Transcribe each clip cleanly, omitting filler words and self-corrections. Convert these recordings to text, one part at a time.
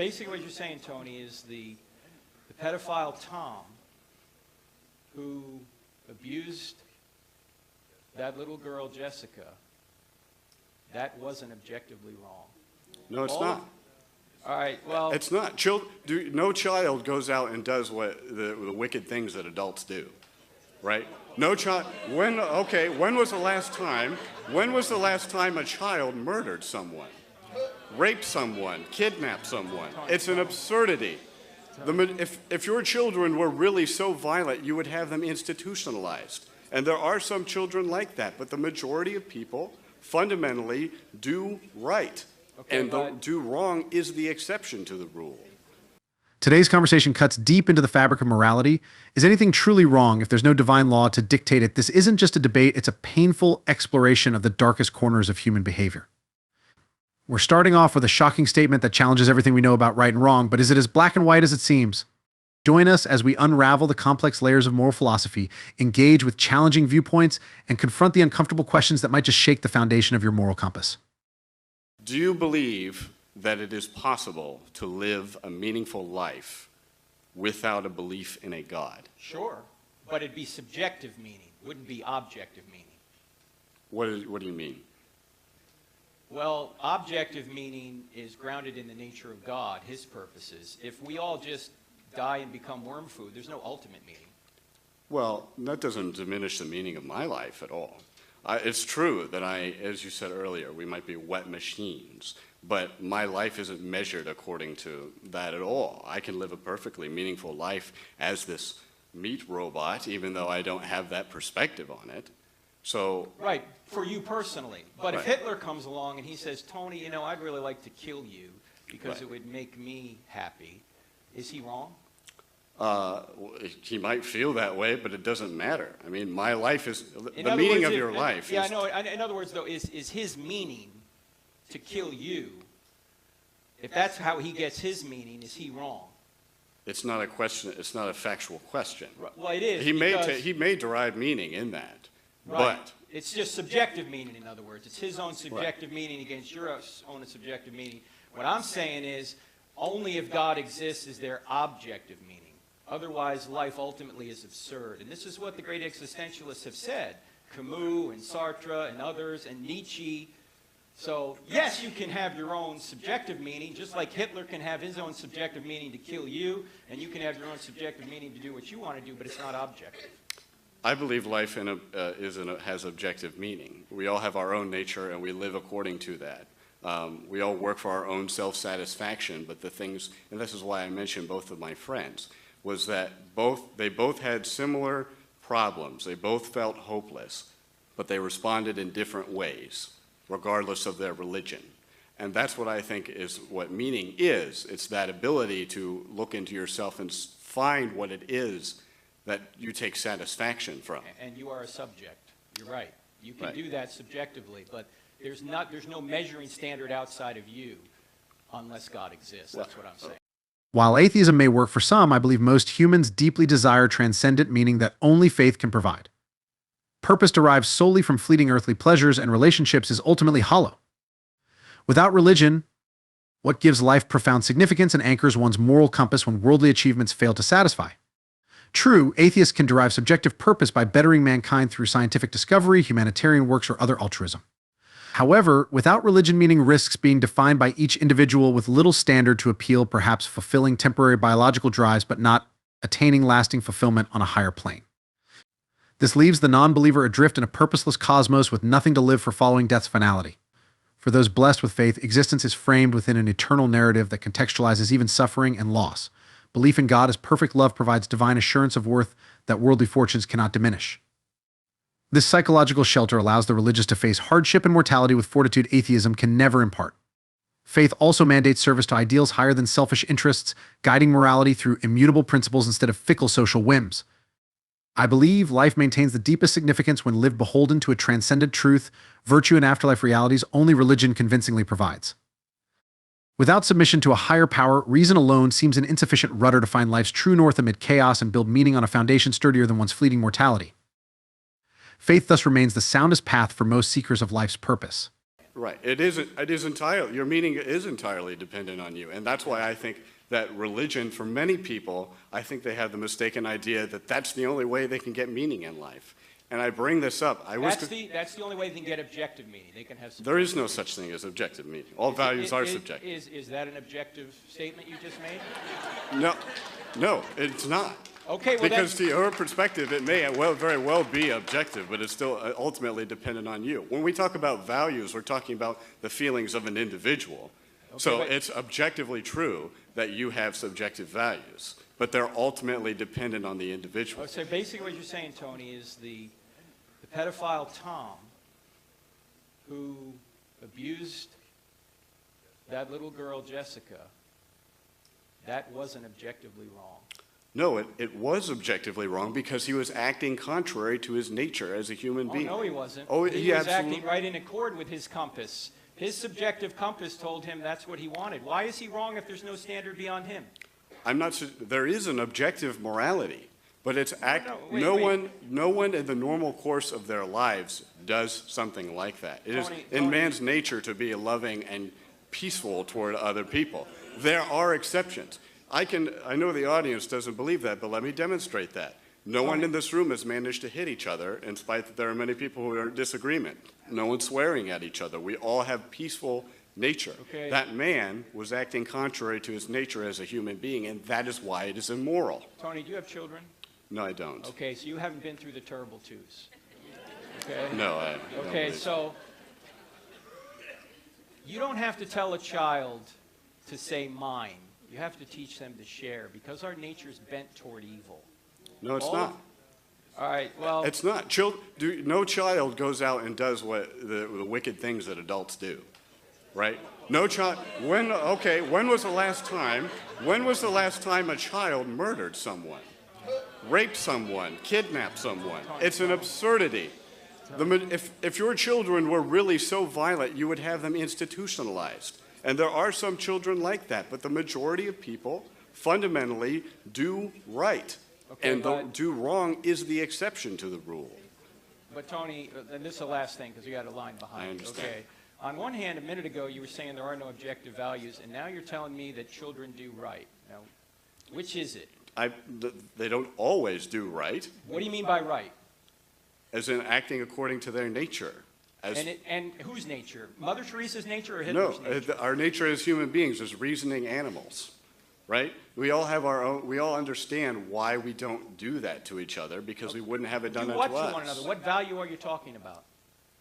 Basically what you're saying, Tony, is the pedophile Tom who abused that little girl, Jessica, that wasn't objectively wrong. No, it's not. All right, well... It's not. No child goes out and does what the wicked things that adults do, right? No child... when was the last time a child murdered someone, raped someone, kidnapped someone? It's an absurdity. If your children were really so violent, you would have them institutionalized. And there are some children like that, but the majority of people fundamentally do right. Okay, and do wrong is the exception to the rule. Today's conversation cuts deep into the fabric of morality. Is anything truly wrong if there's no divine law to dictate it? This isn't just a debate, it's a painful exploration of the darkest corners of human behavior. We're starting off with a shocking statement that challenges everything we know about right and wrong, but is it as black and white as it seems? Join us as we unravel the complex layers of moral philosophy, engage with challenging viewpoints, and confront the uncomfortable questions that might just shake the foundation of your moral compass. Do you believe that it is possible to live a meaningful life without a belief in a God? Sure, but it'd be subjective meaning, wouldn't be objective meaning. What do you mean? Well, objective meaning is grounded in the nature of God, his purposes. If we all just die and become worm food, there's no ultimate meaning. Well, that doesn't diminish the meaning of my life at all. It's true that as you said earlier, we might be wet machines, but my life isn't measured according to that at all. I can live a perfectly meaningful life as this meat robot, even though I don't have that perspective on it. So right, for you personally. But right. If Hitler comes along and he says, Tony, you know, I'd really like to kill you because right. It would make me happy, is he wrong? He might feel that way, but it doesn't matter. I mean, my life is, the words, meaning of your life yeah, is... I know. In other words, though, is his meaning to kill you, if that's how he gets his meaning, is he wrong? It's not a question, it's not a factual question. Well, it is. He may derive meaning in that, right. But... It's just subjective meaning, in other words. It's his own subjective right. meaning against your own subjective meaning. What I'm saying is, only if God exists is there objective meaning. Otherwise, life ultimately is absurd. And this is what the great existentialists have said. Camus and Sartre and others and Nietzsche. So, yes, you can have your own subjective meaning, just like Hitler can have his own subjective meaning to kill you, and you can have your own subjective meaning to do what you want to do, but it's not objective. I believe life has objective meaning. We all have our own nature, and we live according to that. We all work for our own self-satisfaction, but the things, and this is why I mentioned both of my friends, was that they both had similar problems. They both felt hopeless, but they responded in different ways, regardless of their religion. And that's what I think is what meaning is. It's that ability to look into yourself and find what it is that you take satisfaction from. And you are a subject. You're right. You can right. do that subjectively, but there's no measuring standard outside of you unless God exists. That's what I'm saying. While atheism may work for some, I believe most humans deeply desire transcendent meaning that only faith can provide. Purpose derived solely from fleeting earthly pleasures and relationships is ultimately hollow. Without religion, what gives life profound significance and anchors one's moral compass when worldly achievements fail to satisfy? True, atheists can derive subjective purpose by bettering mankind through scientific discovery, humanitarian works, or other altruism. However, without religion meaning risks being defined by each individual with little standard to appeal, perhaps fulfilling temporary biological drives but not attaining lasting fulfillment on a higher plane. This leaves the non-believer adrift in a purposeless cosmos with nothing to live for following death's finality. For those blessed with faith, existence is framed within an eternal narrative that contextualizes even suffering and loss. Belief in God as perfect love provides divine assurance of worth that worldly fortunes cannot diminish. This psychological shelter allows the religious to face hardship and mortality with fortitude atheism can never impart. Faith also mandates service to ideals higher than selfish interests, guiding morality through immutable principles instead of fickle social whims. I believe life maintains the deepest significance when lived beholden to a transcendent truth, virtue, and afterlife realities only religion convincingly provides. Without submission to a higher power, reason alone seems an insufficient rudder to find life's true north amid chaos and build meaning on a foundation sturdier than one's fleeting mortality. Faith thus remains the soundest path for most seekers of life's purpose. Right. It is entirely, your meaning is entirely dependent on you. And that's why I think that religion, for many people, I think they have the mistaken idea that that's the only way they can get meaning in life. And I bring this up. That's the only way they can get objective meaning. They can have. There is no such thing as objective meaning. All values are subjective. Is that an objective statement you just made? No, it's not. Okay, well, because to your perspective, it may very well be objective, but it's still ultimately dependent on you. When we talk about values, we're talking about the feelings of an individual. Okay, so it's objectively true that you have subjective values, but they're ultimately dependent on the individual. So basically what you're saying, Tony, is the pedophile Tom who abused that little girl, Jessica, that wasn't objectively wrong. No, it was objectively wrong because he was acting contrary to his nature as a human being. No, he wasn't. Oh, he was acting right in accord with his compass. His subjective compass told him that's what he wanted. Why is he wrong if there's no standard beyond him? There is an objective morality, but it's no one in the normal course of their lives does something like that. It is in man's nature to be loving and peaceful toward other people. There are exceptions. I know the audience doesn't believe that, but let me demonstrate that. No one in this room has managed to hit each other, in spite that there are many people who are in disagreement. No one's swearing at each other. We all have peaceful nature. Okay. That man was acting contrary to his nature as a human being, and that is why it is immoral. Tony, do you have children? No, I don't. Okay, so you haven't been through the terrible twos. Okay? No, I don't. Okay, so you don't have to tell a child to say mine. You have to teach them to share because our nature is bent toward evil. No, it's not. All right, well. It's not. No child goes out and does what the wicked things that adults do, right? No child. When was the last time a child murdered someone, raped someone, kidnapped someone? It's an absurdity. If your children were really so violent, you would have them institutionalized. And there are some children like that, but the majority of people fundamentally do right. Okay, and do wrong is the exception to the rule. But Tony, and this is the last thing because we got a line behind. I understand. Okay. On one hand, a minute ago you were saying there are no objective values, and now you're telling me that children do right. Now, which is it? They don't always do right. What do you mean by right? As in acting according to their nature. And whose nature? Mother Teresa's nature or Hitler's nature? No, our nature as human beings is reasoning animals, right? We all have our own. We all understand why we don't do that to each other because we wouldn't have it done unto us. Do what to one another? What value are you talking about?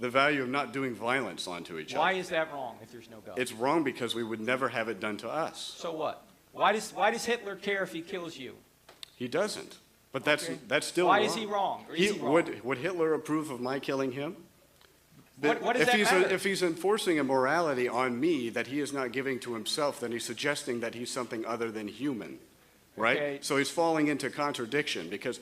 The value of not doing violence onto each other. Why is that wrong if there's no God? It's wrong because we would never have it done to us. So what? Why does Hitler care if he kills you? He doesn't. But that's still why wrong. Is he wrong? Or is he wrong? Would Hitler approve of my killing him? What does that matter? If he's enforcing a morality on me that he is not giving to himself, then he's suggesting that he's something other than human, right? Okay. So he's falling into contradiction because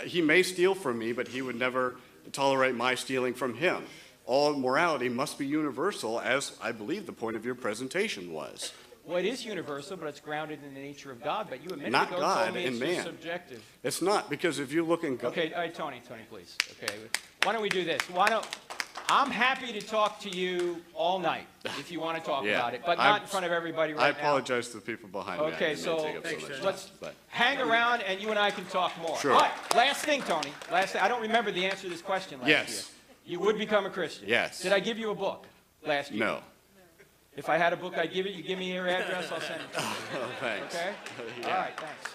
he may steal from me, but he would never tolerate my stealing from him. All morality must be universal, as I believe the point of your presentation was. Well, it is universal, but it's grounded in the nature of God. But you a minute not ago God, told me in it's man. Just subjective. It's not, because if you look in God. Okay, all right, Tony, please. Okay, why don't we do this? I'm happy to talk to you all night if you want to talk about it, but not in front of everybody right now. I apologize to the people behind me. Okay, so let's hang around and you and I can talk more. Sure. All right, last thing, Tony. Last thing. I don't remember the answer to this question last year. You would become a Christian. Yes. Did I give you a book last year? No. If I had a book, I'd give it. You give me your address, I'll send it to you. Oh, thanks. Okay? Yeah. All right, thanks.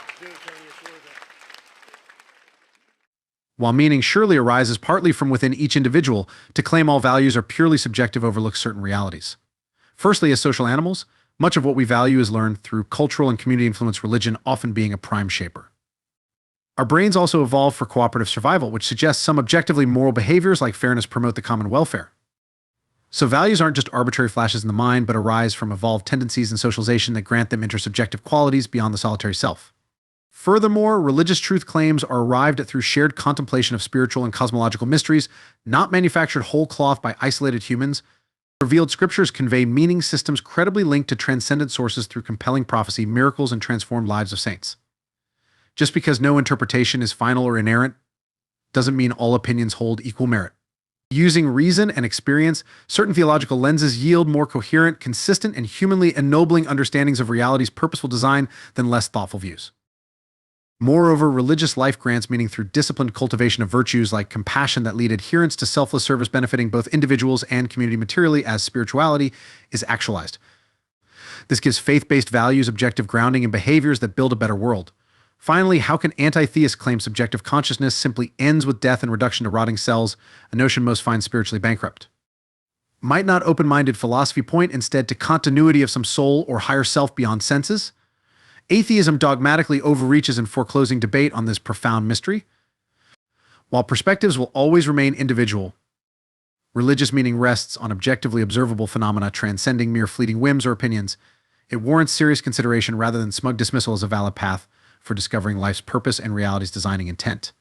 While meaning surely arises partly from within each individual, to claim all values are purely subjective overlooks certain realities. Firstly, as social animals, much of what we value is learned through cultural and community-influenced religion often being a prime shaper. Our brains also evolve for cooperative survival, which suggests some objectively moral behaviors like fairness promote the common welfare. So values aren't just arbitrary flashes in the mind, but arise from evolved tendencies and socialization that grant them intersubjective qualities beyond the solitary self. Furthermore, religious truth claims are arrived at through shared contemplation of spiritual and cosmological mysteries, not manufactured whole cloth by isolated humans. Revealed scriptures convey meaning systems credibly linked to transcendent sources through compelling prophecy, miracles, and transformed lives of saints. Just because no interpretation is final or inerrant doesn't mean all opinions hold equal merit. Using reason and experience, certain theological lenses yield more coherent, consistent, and humanly ennobling understandings of reality's purposeful design than less thoughtful views. Moreover, religious life grants meaning through disciplined cultivation of virtues like compassion that lead adherence to selfless service benefiting both individuals and community materially as spirituality is actualized. This gives faith-based values objective grounding in behaviors that build a better world. Finally, how can anti-theists claim subjective consciousness simply ends with death and reduction to rotting cells, a notion most find spiritually bankrupt? Might not open-minded philosophy point instead to continuity of some soul or higher self beyond senses? Atheism dogmatically overreaches in foreclosing debate on this profound mystery. While perspectives will always remain individual, religious meaning rests on objectively observable phenomena transcending mere fleeting whims or opinions. It warrants serious consideration rather than smug dismissal as a valid path for discovering life's purpose and reality's designing intent.